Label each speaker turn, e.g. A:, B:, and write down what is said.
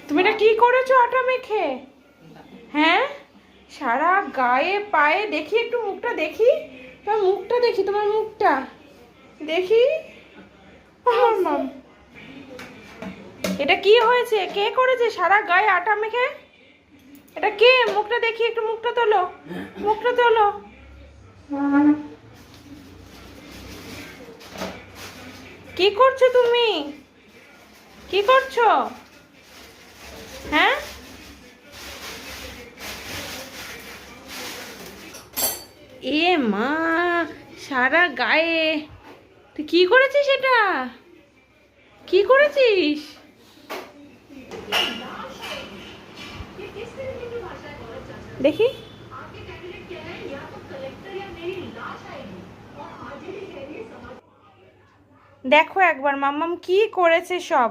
A: তুমি এটা কি করেছো আটা মেখে? হ্যাঁ, সারা গায়ে পায়ে দেখি, একটু মুখটা দেখি, তোমার মুখটা দেখি, তোমার মুখটা দেখি। আমার মাম, এটা কি হয়েছে? কে করেছে সারা গায়ে আটা মেখে? এটা কে? মুখটা দেখি, একটু মুখটা তোলো, মুখটা তোলো। কি করছো তুমি? কি করছো? হ্যাঁ, এ মা, সারা গায়ে। তুই কি করেছিস এটা? কি করেছিস? দেখি, দেখো একবার মাম্মাম কি করেছে সব।